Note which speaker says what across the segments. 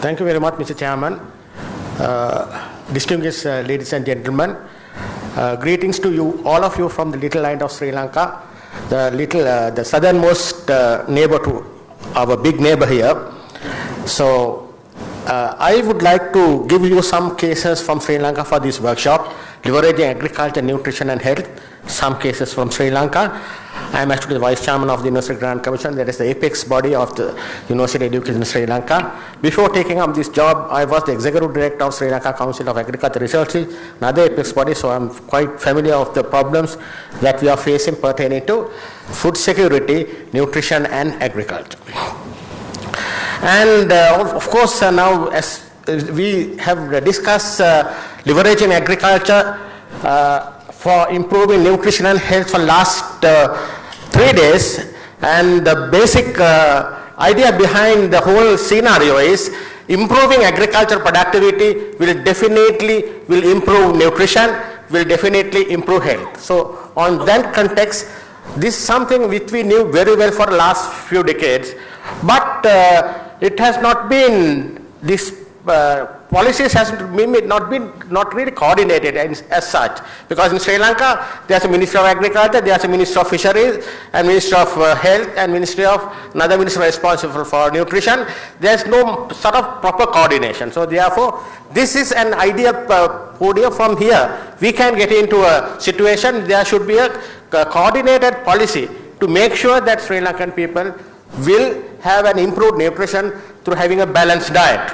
Speaker 1: Thank you very much, Mr. Chairman. Distinguished ladies and gentlemen, greetings to you, all of you from the little land of Sri Lanka, the southernmost neighbor to our big neighbor here. So, I would like to give you some cases from Sri Lanka for this workshop, leveraging agriculture, nutrition and health, some cases from Sri Lanka. I am actually the Vice Chairman of the University Grant Commission, that is the apex body of the University Education in Sri Lanka. Before taking up this job, I was the Executive Director of Sri Lanka Council of Agriculture Research, another apex body, so I am quite familiar with the problems that we are facing pertaining to food security, nutrition and agriculture. And of course, now as we have discussed leveraging agriculture for improving nutrition and health for last 3 days, and the basic idea behind the whole scenario is improving agriculture productivity will definitely improve nutrition, will definitely improve health. So on that context, this is something which we knew very well for the last few decades, but it has not been this policies has not really coordinated as such, because in Sri Lanka there's a Ministry of Agriculture, there's a Ministry of Fisheries, and Ministry of Health, and Ministry of another ministry responsible for nutrition. There's no sort of proper coordination. So therefore, this is an ideal podium. From here we can get into a situation there should be a coordinated policy to make sure that Sri Lankan people will have an improved nutrition through having a balanced diet.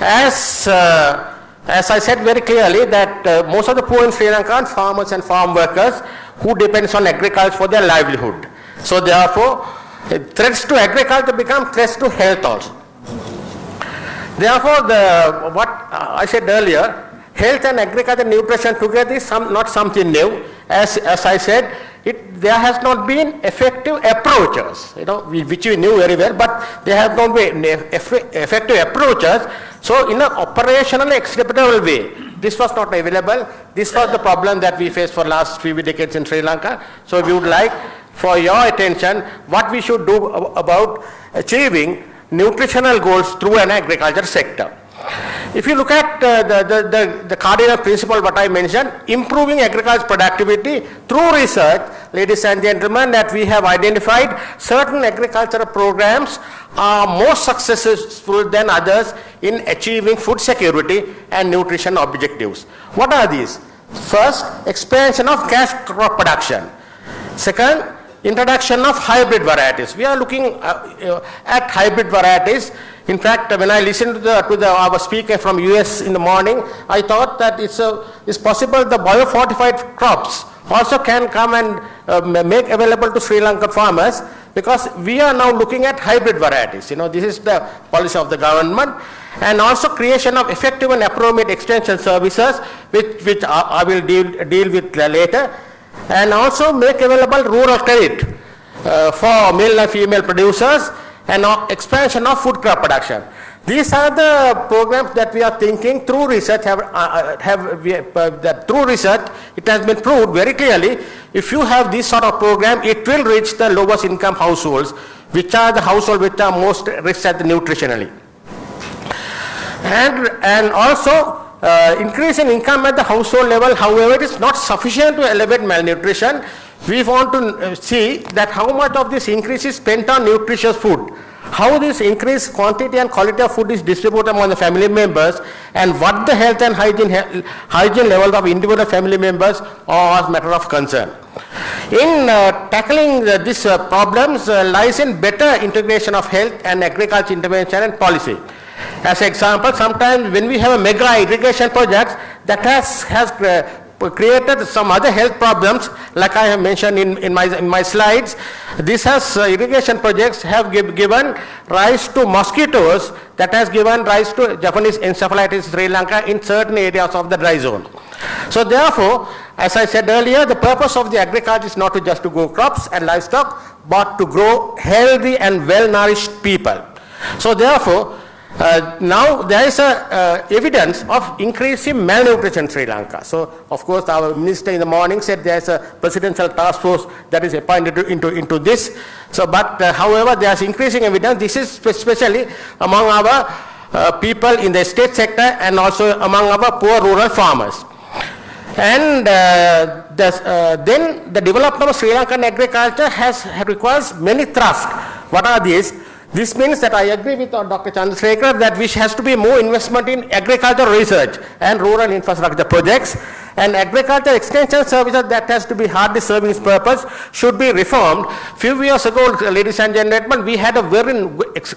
Speaker 1: As I said very clearly that most of the poor in Sri Lanka are farmers and farm workers who depends on agriculture for their livelihood. So therefore, threats to agriculture become threats to health also. Therefore, what I said earlier, health and agriculture and nutrition together is not something new. As I said, there has not been effective approaches, which we knew very well, but there have not been effective approaches. So in an operationally acceptable way, this was not available. This was the problem that we faced for last few decades in Sri Lanka. So we would like for your attention what we should do about achieving nutritional goals through an agriculture sector. If you look at the cardinal principle what I mentioned, improving agriculture productivity through research, ladies and gentlemen, that we have identified certain agricultural programs are more successful than others in achieving food security and nutrition objectives. What are these? First, expansion of cash crop production. Second, introduction of hybrid varieties. We are looking at hybrid varieties. In fact, when I listened to our speaker from US in the morning, I thought that it's possible the biofortified crops also can come and make available to Sri Lankan farmers, because we are now looking at hybrid varieties. This is the policy of the government, and also creation of effective and appropriate extension services, which I will deal with later, and also make available rural credit for male and female producers, and expansion of food crop production. These are the programs that we are thinking through research. Through research, it has been proved very clearly, if you have this sort of program, it will reach the lowest income households, which are the households which are most rich at nutritionally. And also, increase in income at the household level, however, it is not sufficient to elevate malnutrition. We want to see that how much of this increase is spent on nutritious food, how this increased quantity and quality of food is distributed among the family members, and what the health and hygiene level of individual family members are a matter of concern. In tackling these problems lies in better integration of health and agriculture intervention and policy. As an example, sometimes when we have a mega irrigation project that has created some other health problems, like I have mentioned in my slides. This has irrigation projects have given rise to mosquitoes, that has given rise to Japanese encephalitis in Sri Lanka in certain areas of the dry zone. So therefore, as I said earlier, the purpose of the agriculture is not just to grow crops and livestock, but to grow healthy and well-nourished people. So therefore, now there is evidence of increasing malnutrition in Sri Lanka. So of course our minister in the morning said there is a presidential task force that is appointed into this. So but however there is increasing evidence. This is especially among our people in the state sector and also among our poor rural farmers. And then the development of Sri Lankan agriculture requires many thrusts. What are these? This means that I agree with Dr. Chandrasekhar that which has to be more investment in agriculture research and rural infrastructure projects, and agriculture extension services that has to be hardly serving its purpose should be reformed. Few years ago, ladies and gentlemen, we had a very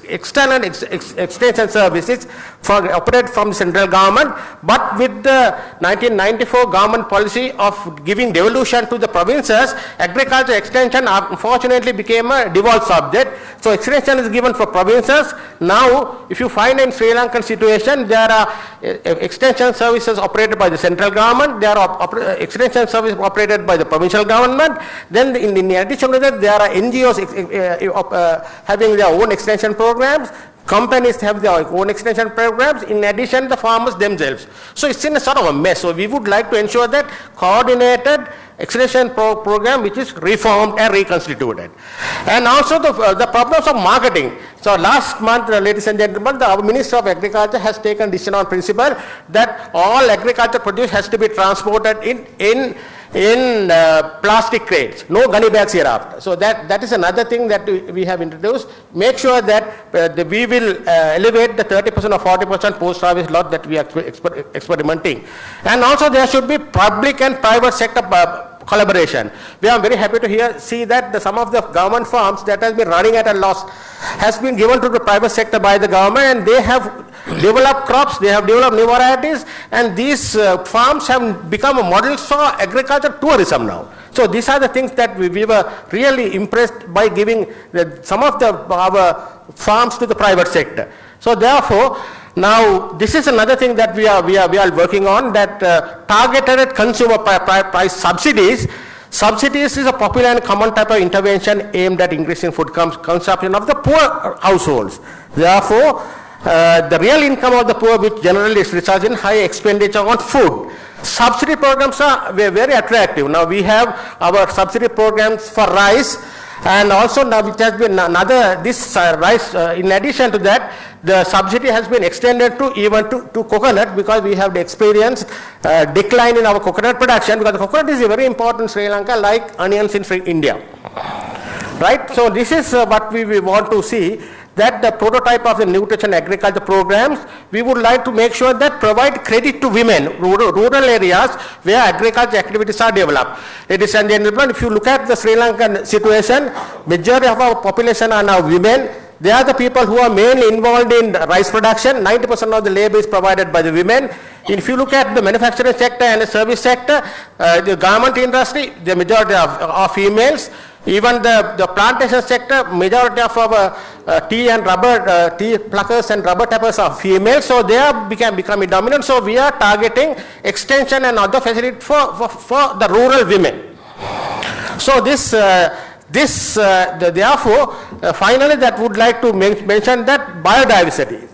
Speaker 1: external extension services operated from the central government, but with the 1994 government policy of giving devolution to the provinces, agriculture extension unfortunately became a devolved subject. So extension is given for provinces. Now, if you find in Sri Lankan situation, there are extension services operated by the central government, there are extension services operated by the provincial government. Then in addition to that, there are NGOs having their own extension programs. Companies have their own extension programs, in addition the farmers themselves. So it's in a sort of a mess. So we would like to ensure that coordinated extension program which is reformed and reconstituted. And also the problems of marketing. So last month, ladies and gentlemen, our Minister of Agriculture has taken decision on principle that all agriculture produce has to be transported in plastic crates, no gunny bags hereafter. So that is another thing that we have introduced. Make sure that we will elevate the 30% or 40% post-harvest lot that we are experimenting. And also there should be public and private sector collaboration. We are very happy to see that some of the government farms that has been running at a loss has been given to the private sector by the government, and they have developed crops, they have developed new varieties, and these farms have become a model for agriculture tourism now. So these are the things that we were really impressed by giving some of our farms to the private sector. So therefore, now this is another thing that we are working on, that targeted consumer price subsidies. Subsidies is a popular and common type of intervention aimed at increasing food consumption of the poor households. Therefore, the real income of the poor, which generally results in high expenditure on food. Subsidy programs are very attractive. Now we have our subsidy programs for rice, and also now it has been rice, in addition to that, the subsidy has been extended to even to coconut, because we have experienced decline in our coconut production, because the coconut is very important in Sri Lanka like onions in India. Right? So this is what we want to see, that the prototype of the nutrition agriculture programs, we would like to make sure that provide credit to women, rural areas where agriculture activities are developed. Ladies and gentlemen, if you look at the Sri Lankan situation, majority of our population are now women. They are the people who are mainly involved in rice production. 90% of the labor is provided by the women. If you look at the manufacturing sector and the service sector, the garment industry, the majority are females. Even the plantation sector, majority of our tea and rubber, tea pluckers and rubber tappers are females, so they are becoming dominant. So we are targeting extension and other facilities for the rural women. So therefore, finally, that would like to mention that biodiversity,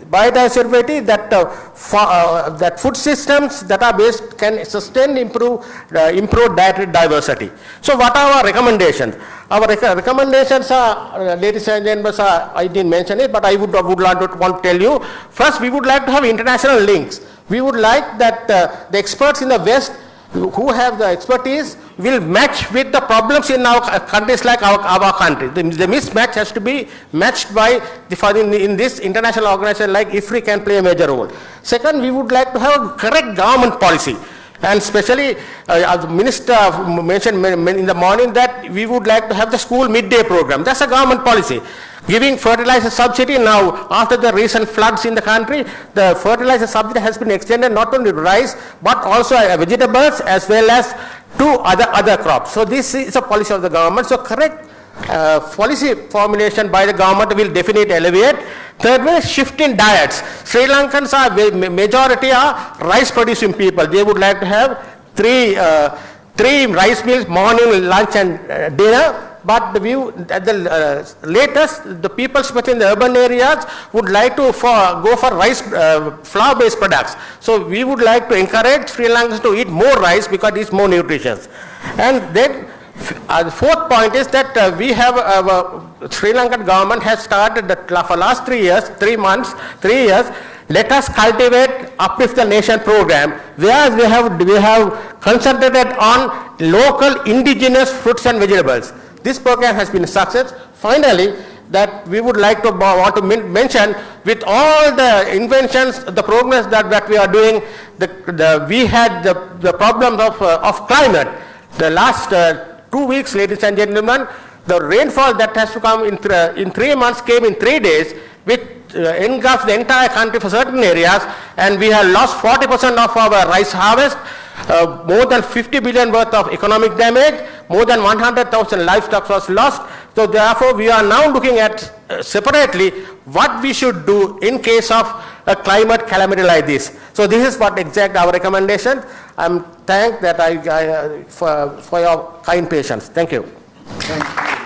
Speaker 1: that food systems that are based can sustain, improve dietary diversity. So what are our recommendations? Our recommendations are, ladies and gentlemen, I didn't mention it, but I would want to tell you. First, we would like to have international links. We would like that the experts in the West who have the expertise will match with the problems in our countries like our country. The mismatch has to be matched by in this international organization like IFRI can play a major role. Second, we would like to have a correct government policy. And especially, as the minister mentioned in the morning, that we would like to have the school midday program. That's a government policy. Giving fertilizer subsidy now, after the recent floods in the country, the fertilizer subsidy has been extended not only to rice, but also vegetables as well as to other crops. So this is a policy of the government. So correct policy formulation by the government will definitely elevate. Third way, shift in diets. Sri Lankans are majority are rice producing people. They would like to have three rice meals, morning, lunch and dinner. But the view at the latest, the people especially in the urban areas would like to go for rice, flour-based products. So we would like to encourage Sri Lankans to eat more rice because it's more nutritious. And then the fourth point is that we have Sri Lankan government has started for last 3 years, Let us cultivate Uplift the Nation program, where we have concentrated on local indigenous fruits and vegetables. This program has been a success. Finally, that we would like to want to mention, with all the inventions, the progress that we are doing, we had the problems of climate. The last 2 weeks, ladies and gentlemen, the rainfall that has to come in 3 months came in 3 days, which engulfs the entire country for certain areas, and we have lost 40% of our rice harvest, more than 50 billion worth of economic damage, more than 100,000 livestock was lost. So therefore, we are now looking at separately what we should do in case of a climate calamity like this. So this is what exact our recommendation. I'm thanked that for your kind patience. Thank you.
Speaker 2: Thank you.